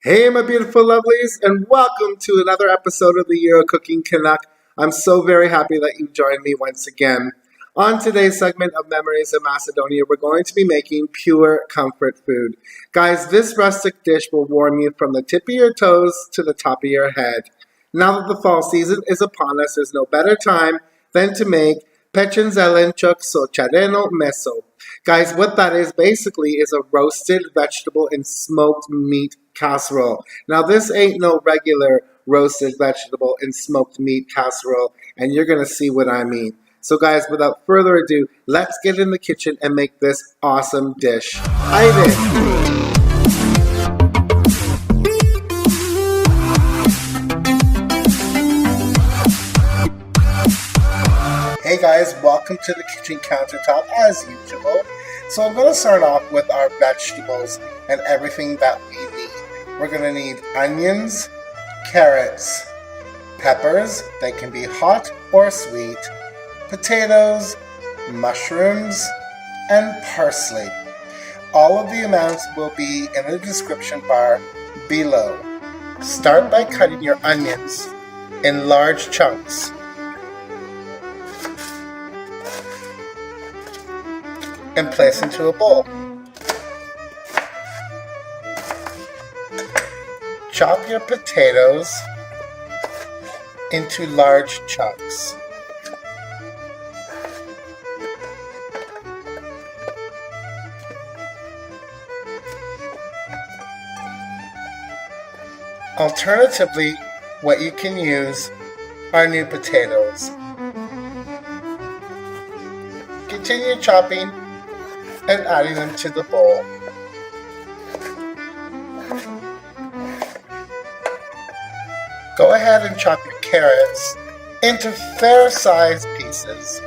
Hey, my beautiful lovelies, and welcome to another episode of the Euro Cooking Canuck. I'm so very happy that you joined me once again. On today's segment of Memories of Macedonia, we're going to be making pure comfort food. Guys, this rustic dish will warm you from the tip of your toes to the top of your head. Now that the fall season is upon us, there's no better time than to make Pecen Zelencuk so Chadeno Meso. Guys, what that is basically is a roasted vegetable and smoked meat casserole. Now, this ain't no regular roasted vegetable and smoked meat casserole, and you're going to see what I mean. So, guys, without further ado, let's get in the kitchen and make this awesome dish. Haydi! Hey guys, welcome to the kitchen countertop as usual. So I'm going to start off with our vegetables and everything that we need. We're going to need onions, carrots, peppers, they can be hot or sweet, potatoes, mushrooms, and parsley. All of the amounts will be in the description bar below. Start by cutting your onions in large chunks. And place into a bowl. Chop your potatoes into large chunks. Alternatively, what you can use are new potatoes. Continue chopping and adding them to the bowl. Go ahead and chop your carrots into fair-sized pieces.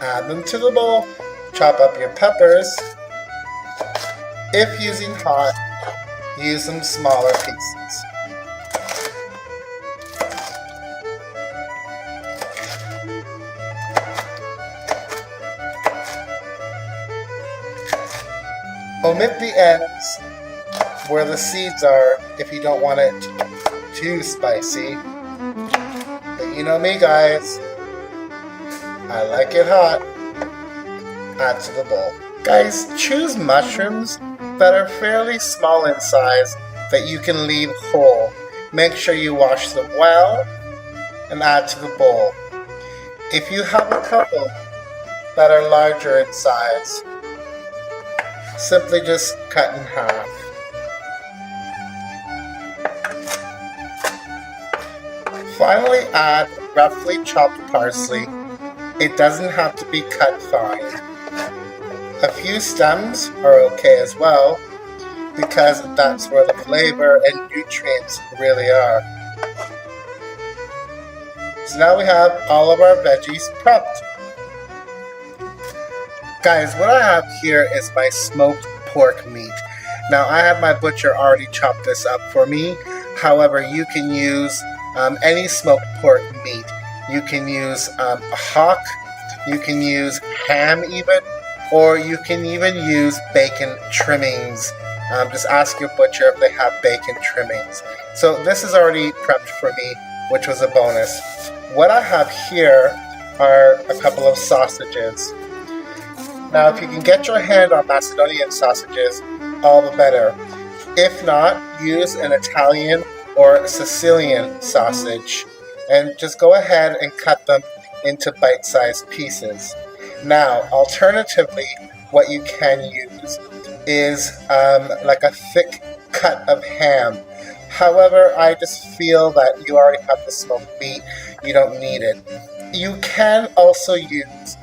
Add them to the bowl. Chop up your peppers. If using hot, use them smaller pieces. Omit the ends where the seeds are if you don't want it too spicy. But you know me, guys. I like it hot. Add to the bowl. Guys, choose mushrooms that are fairly small in size that you can leave whole. Make sure you wash them well and add to the bowl. If you have a couple that are larger in size, simply just cut in half. Finally, add roughly chopped parsley. It doesn't have to be cut fine. A few stems are okay as well, because that's where the flavor and nutrients really are. So now we have all of our veggies prepped. Guys, what I have here is my smoked pork meat. Now, I have my butcher already chopped this up for me. However, you can use any smoked pork meat. You can use a hock, you can use ham even, or you can even use bacon trimmings. Just ask your butcher if they have bacon trimmings. So this is already prepped for me, which was a bonus. What I have here are a couple of sausages. Now, if you can get your hand on Macedonian sausages, all the better. If not, use an Italian or Sicilian sausage. And just go ahead and cut them into bite-sized pieces. Now, alternatively, what you can use is like a thick cut of ham. However, I just feel that you already have the smoked meat. You don't need it. You can also use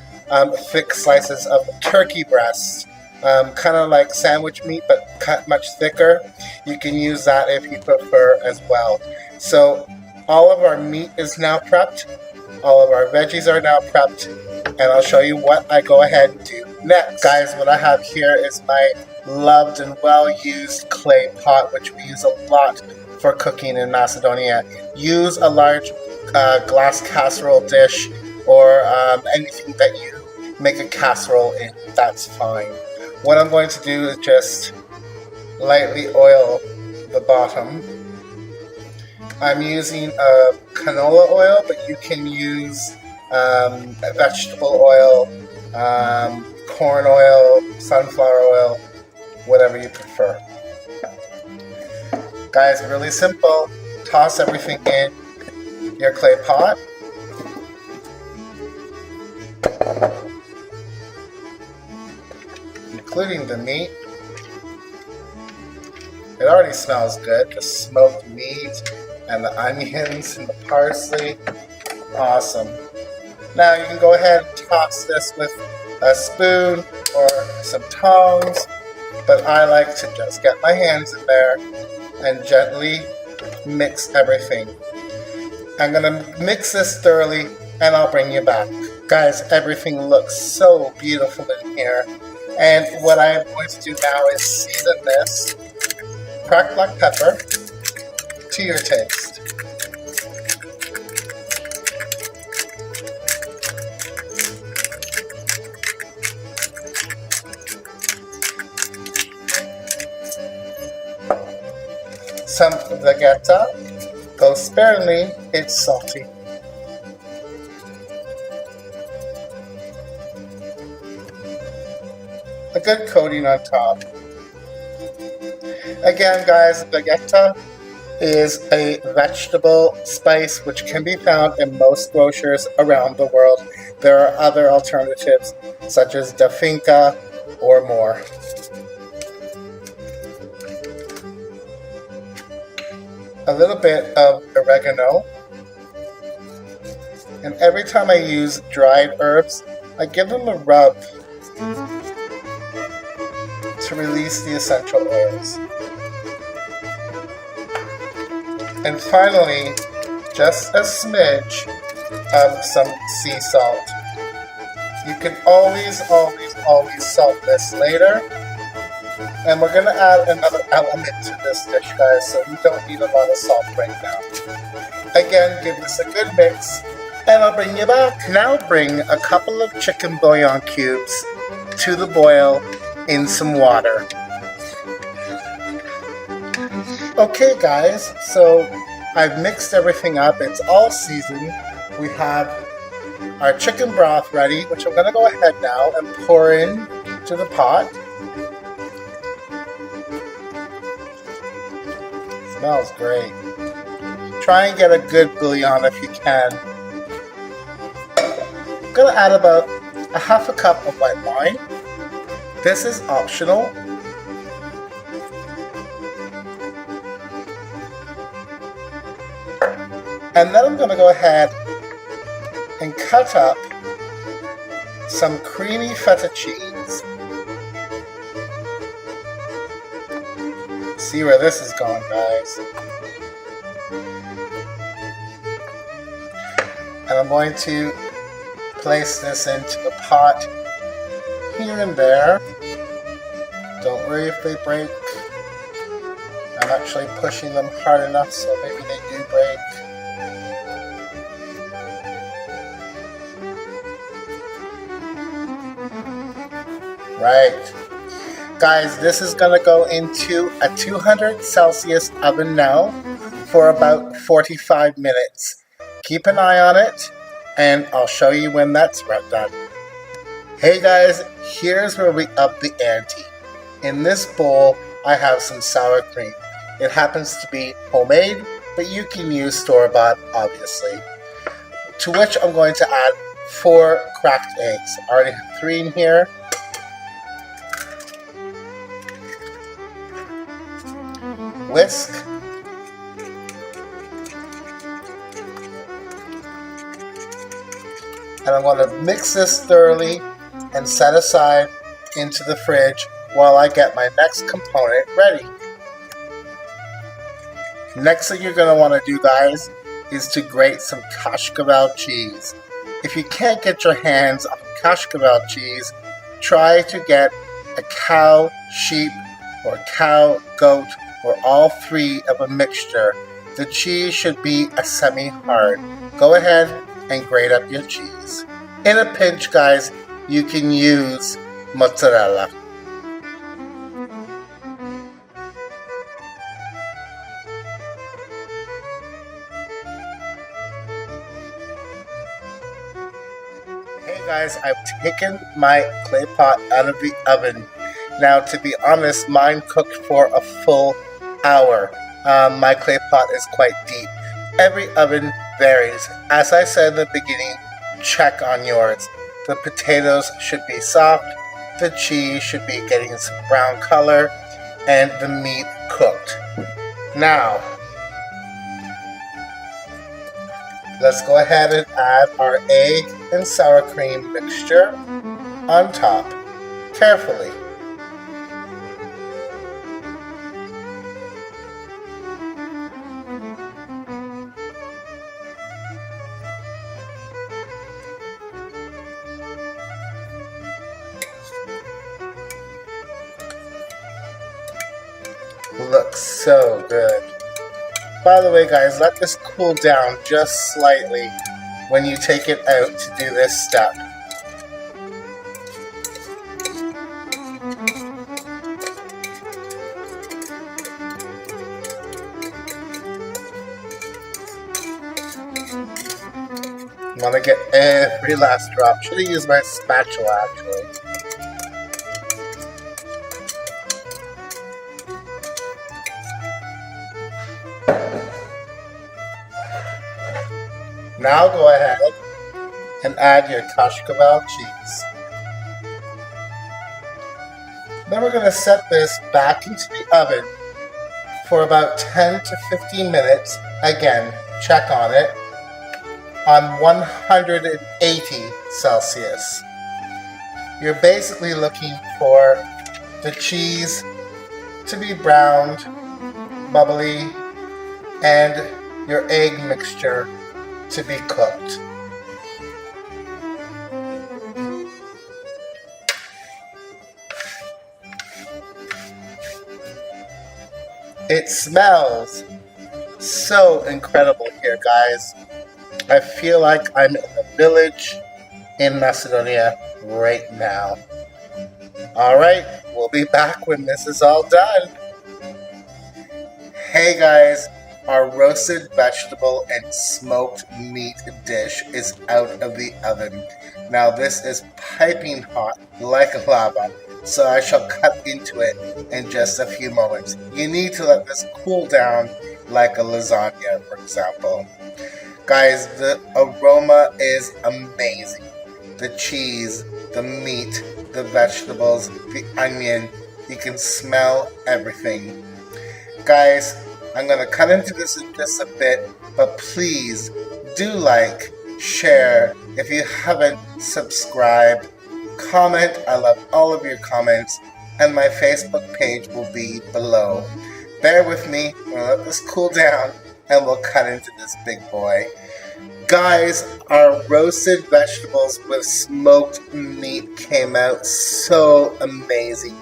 thick slices of turkey breast, kind of like sandwich meat, but cut much thicker. You can use that if you prefer as well. So all of our meat is now prepped. All of our veggies are now prepped. And I'll show you what I go ahead and do next. Guys, what I have here is my loved and well-used clay pot, which we use a lot for cooking in Macedonia. Use a large glass casserole dish or anything that you make a casserole in, that's fine. What I'm going to do is just lightly oil the bottom. I'm using canola oil, but you can use vegetable oil, corn oil, sunflower oil, whatever you prefer. Guys, really simple. Toss everything in your clay pot. Including the meat. It already smells good, the smoked meat and the onions and the parsley. Awesome. Now you can go ahead and toss this with a spoon or some tongs, but I like to just get my hands in there and gently mix everything. I'm going to mix this thoroughly and I'll bring you back. Guys, everything looks so beautiful in here. And what I am going to do now is season this. Cracked black pepper to your taste. Some vegeta, though sparingly, it's salty. A good coating on top. Again, guys, vegeta is a vegetable spice which can be found in most grocers around the world. There are other alternatives such as da finca or more. A little bit of oregano. And every time I use dried herbs, I give them a rub to release the essential oils. And finally, just a smidge of some sea salt. You can always salt this later. And we're going to add another element to this dish, guys, so you don't need a lot of salt right now. Again, give this a good mix, and I'll bring you back. Now bring a couple of chicken bouillon cubes to the boil in some water. Okay guys, so I've mixed everything up, it's all seasoned. We have our chicken broth ready, which I'm going to go ahead now and pour in to the pot. Smells great. Try and get a good bouillon if you can. I'm going to add about a half a cup of white wine. This is optional. And then I'm going to go ahead and cut up some creamy feta cheese. See where this is going, guys. And I'm going to place this into the pot here and there. Don't worry if they break. I'm actually pushing them hard enough so maybe they do break. Right. Guys, this is going to go into a 200 Celsius oven now for about 45 minutes. Keep an eye on it, and I'll show you when that's done. Hey guys, here's where we up the ante. In this bowl, I have some sour cream. It happens to be homemade, but you can use store-bought, obviously. To which I'm going to add 4 cracked eggs. I already have 3 in here. Whisk. And I'm going to mix this thoroughly and set aside into the fridge while I get my next component ready. Next thing you're going to want to do, guys, is to grate some Kaskaval cheese. If you can't get your hands on Kaskaval cheese, try to get a cow, sheep, or cow, goat, or all 3 of a mixture. The cheese should be a semi-hard. Go ahead and grate up your cheese. In a pinch, guys, you can use mozzarella. Hey guys, I've taken my clay pot out of the oven. Now, to be honest, mine cooked for a full hour. My clay pot is quite deep. Every oven varies. As I said in the beginning, check on yours. The potatoes should be soft, the cheese should be getting some brown color, and the meat cooked. Now, let's go ahead and add our egg and sour cream mixture on top, carefully. Looks so good. By the way guys, let this cool down just slightly when you take it out to do this step. Want to get every last drop. Should have used my spatula actually. Now go ahead and add your Kaskaval cheese. Then we're going to set this back into the oven for about 10 to 15 minutes. Again, check on it on 180 Celsius. You're basically looking for the cheese to be browned, bubbly, and your egg mixture to be cooked. It smells so incredible here, guys. I feel like I'm in a village in Macedonia right now. Alright, we'll be back when this is all done. Hey guys, our roasted vegetable and smoked meat dish is out of the oven. Now this is piping hot like lava, so I shall cut into it in just a few moments. You need to let this cool down like a lasagna, for example. Guys, the aroma is amazing. The cheese, the meat, the vegetables, the onion, you can smell everything. Guys, I'm going to cut into this in just a bit, but please do like, share, if you haven't, subscribe, comment. I love all of your comments, and my Facebook page will be below. Bear with me, I'm going to let this cool down, and we'll cut into this big boy. Guys, our roasted vegetables with smoked meat came out so amazing.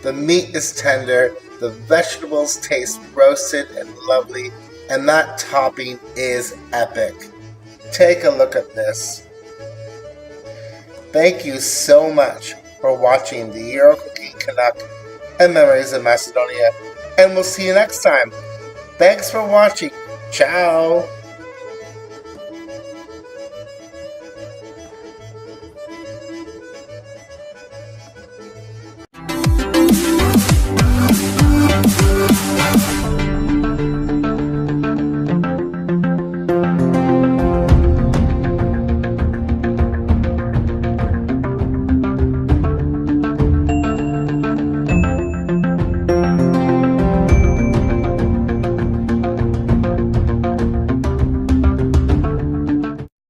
The meat is tender, the vegetables taste roasted and lovely, and that topping is epic. Take a look at this. Thank you so much for watching the Euro Cooking Canuck and Memories of Macedonia, and we'll see you next time. Thanks for watching. Ciao!